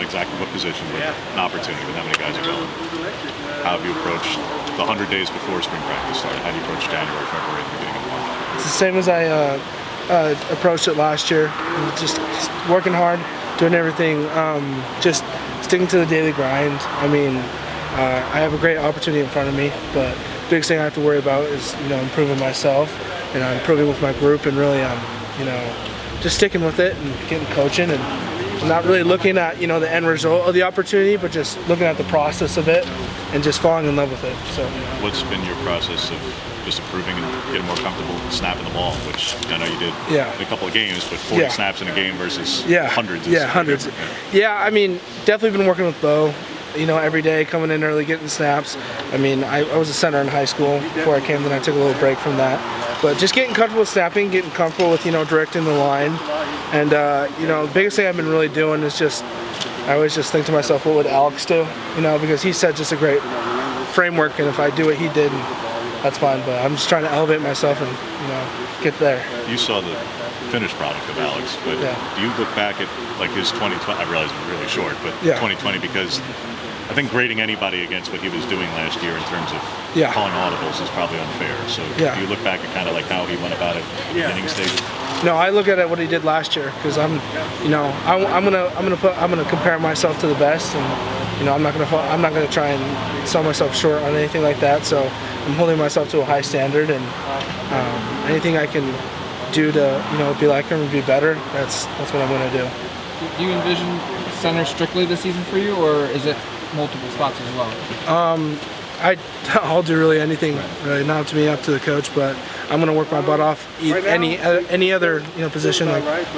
exactly what position, but an opportunity with how many guys are going. How have you approached the 100 days before spring practice started? How do you approach January, February, and the beginning of March? It's the same as I approached it last year. Just working hard, doing everything, just sticking to the daily grind. I mean, I have a great opportunity in front of me, but the biggest thing I have to worry about is, improving myself and improving with my group, and really, just sticking with it and getting coaching, and not really looking at, the end result of the opportunity, but just looking at the process of it and just falling in love with it. So, what's been your process of just improving and getting more comfortable snapping the ball, which I know you did in a couple of games, but 40 snaps in a game versus hundreds. Hundreds. Yeah, I mean, definitely been working with Bo, every day, coming in early, getting snaps. I mean, I was a center in high school before I came, then I took a little break from that. But just getting comfortable with snapping, getting comfortable with, directing the line. And, the biggest thing I've been really doing is I always just think to myself, what would Alex do? Because he set just a great framework, and if I do what he did, that's fine. But I'm just trying to elevate myself and, get there. You saw the finished product of Alex, but do you look back at his 2020, I realize it's really short, but 2020, because I think grading anybody against what he was doing last year in terms of calling audibles is probably unfair. So do you look back at kind of how he went about it in the beginning stages? No, I look at it what he did last year, because I'm gonna compare myself to the best, and I'm not gonna try and sell myself short on anything like that. So I'm holding myself to a high standard, and anything I can do to be like him and be better, that's what I'm gonna do. Do you envision center strictly this season for you, or is it multiple spots as well? I'll do really anything. Really, not up to me, up to the coach. But I'm gonna work my butt off. Any other position.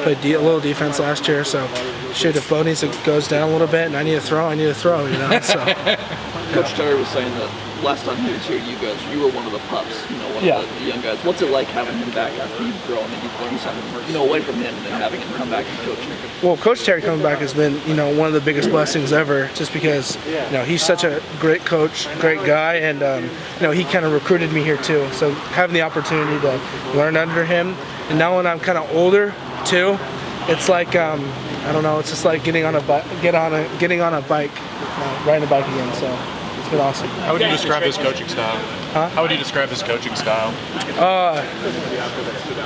Played a little defense last year, so shoot, if Bo goes down a little bit and I need to throw. So. Coach Terry was saying that last time he was here, you were one of the pups, one of the young guys. What's it like having him back after you've grown and you've learned something, away from him, and then having him come back and coach you? Well, Coach Terry coming back has been, one of the biggest blessings ever, just because, he's such a great coach, great guy, and, he kind of recruited me here too. So having the opportunity to learn under him, and now when I'm kind of older too, it's like, I don't know, it's just like getting on a bike, riding a bike again. So it's been awesome. How would you describe his coaching style? How would you describe his coaching style?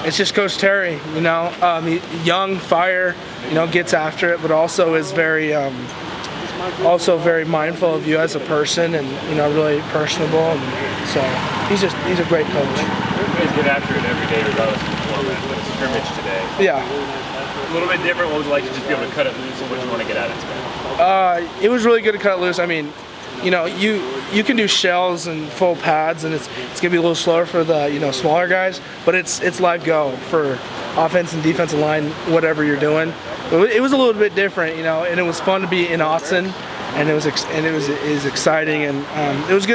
It's just Coach Terry, young, fire, gets after it, but also is very mindful of you as a person, and really personable, and so he's a great coach. You guys get after it every day regardless of the format, but it's scrimmage today. Yeah. A little bit different. What was it like to just be able to cut it loose, and what you want to get out of today? It was really good to cut it loose. I mean, you can do shells and full pads, and it's gonna be a little slower for the smaller guys, but it's live go for offense and defensive line, whatever you're doing. But it was a little bit different, and it was fun to be in Autzen, and it was exciting, and it was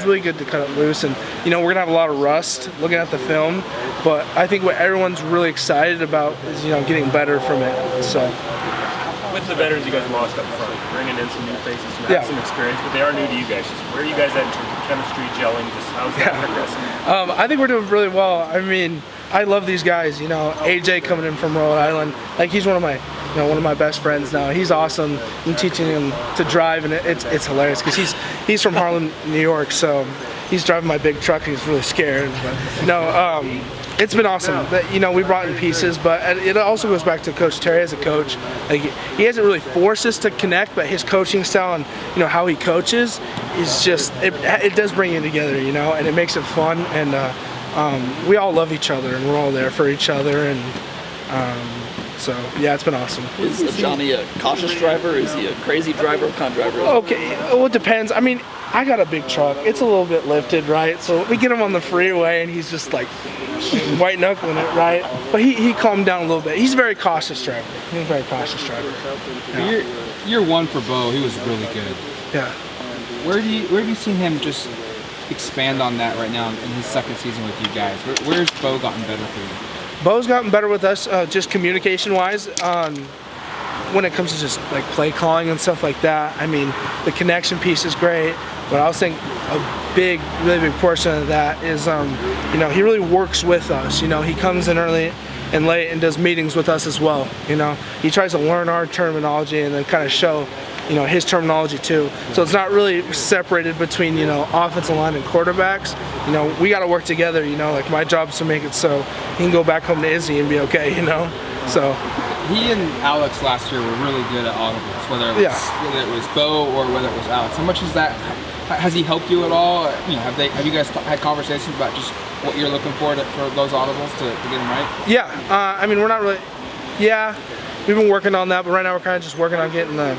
really good to cut it loose. And we're gonna have a lot of rust looking at the film, but I think what everyone's really excited about is getting better from it. So. With the veterans you guys lost up front, bringing in some new faces who have some experience, but they are new to you guys. Just where are you guys at in terms of chemistry, gelling? Just how's that progressing? I think we're doing really well. I mean, I love these guys. AJ coming in from Rhode Island, he's one of my best friends now. He's awesome. I'm teaching him to drive, and it's hilarious because he's from Harlem, New York, so he's driving my big truck. He's really scared, but it's been awesome. We brought in pieces, but it also goes back to Coach Terry as a coach. He hasn't really forced us to connect, but his coaching style and how he coaches is just it does bring you together, and it makes it fun. And we all love each other, and we're all there for each other, and so yeah, it's been awesome. Is Johnny a cautious driver? Is he a crazy driver? What kind of driver is he? Okay, well, it depends. I mean, I got a big truck. It's a little bit lifted, right? So we get him on the freeway, and he's just white knuckling it, right? But he calmed down a little bit. He's a very cautious driver. He's a very cautious driver. Yeah. Year one for Bo, he was really good. Yeah. Where have you seen him just expand on that right now in his second season with you guys? Where's Bo gotten better for you? Bo's gotten better with us, just communication-wise. When it comes to just play calling and stuff like that, I mean, the connection piece is great. But I was thinking a really big portion of that is, he really works with us. He comes in early and late and does meetings with us as well. He tries to learn our terminology and then kind of show his terminology too. So it's not really separated between, offensive line and quarterbacks. We got to work together, like my job is to make it so he can go back home to Izzy and be okay, So he and Alex last year were really good at audibles, whether it was Bo or whether it was Alex. How much has he helped you at all? Have you guys had conversations about just what you're looking for those audibles to get them right? Yeah, we're not really. Yeah, we've been working on that, but right now we're kind of just working on getting the,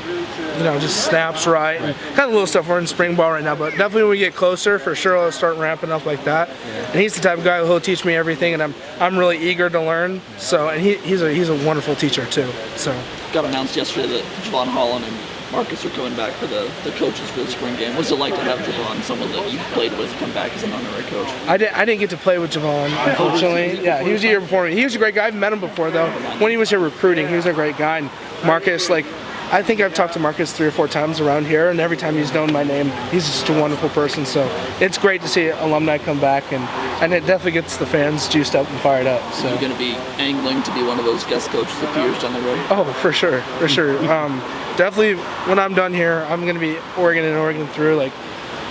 just snaps right, and kind of little stuff. We're in spring ball right now, but definitely when we get closer, for sure, I'll start ramping up like that. Yeah. And he's the type of guy who'll teach me everything, and I'm really eager to learn. So, and he's a wonderful teacher too. So got announced yesterday that Javon Holland and Marcus are coming back for the coaches for the spring game. What's it like to have Javon, someone that you played with, come back as an honorary coach? I didn't get to play with Javon, unfortunately. Yeah, he was a year before me. He was a great guy. I've met him before, though. When he was here recruiting, he was a great guy. And Marcus, I think I've talked to Marcus 3 or 4 times around here, and every time he's known my name, he's just a wonderful person. So it's great to see Alumni come back, and it definitely gets the fans juiced up and fired up. So you're going to be angling to be one of those guest coaches a few years down the road? Oh, for sure. Definitely, when I'm done here, I'm going to be Oregon through. Like,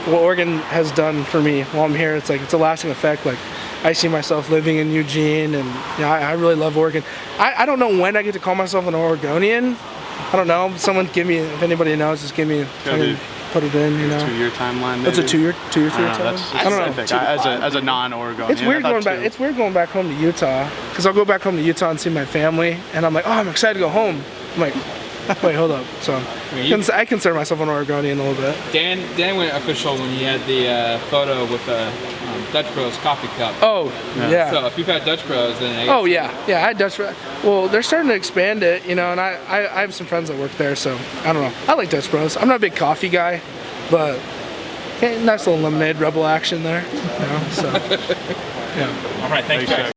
what Oregon has done for me while I'm here, it's a lasting effect. Like, I see myself living in Eugene, and I really love Oregon. I don't know when I get to call myself an Oregonian. I don't know. Someone give me, if anybody knows, just give me. Put it in, 2-year timeline. Maybe? That's a two-year timeline. I don't know. As a non-Oregonian, it's weird going back. It's weird going back home to Utah, because I'll go back home to Utah and see my family, and I'm like, oh, I'm excited to go home. I'm like, wait, hold up. So I consider myself an Oregonian a little bit. Dan went official when he had the photo with the Dutch Bros coffee cup. Oh, yeah. So if you've had Dutch Bros, then I had Dutch Bros. Well, they're starting to expand it, and I have some friends that work there, so I don't know. I like Dutch Bros. I'm not a big coffee guy, but nice little lemonade rebel action there. So yeah. All right, thanks, guys.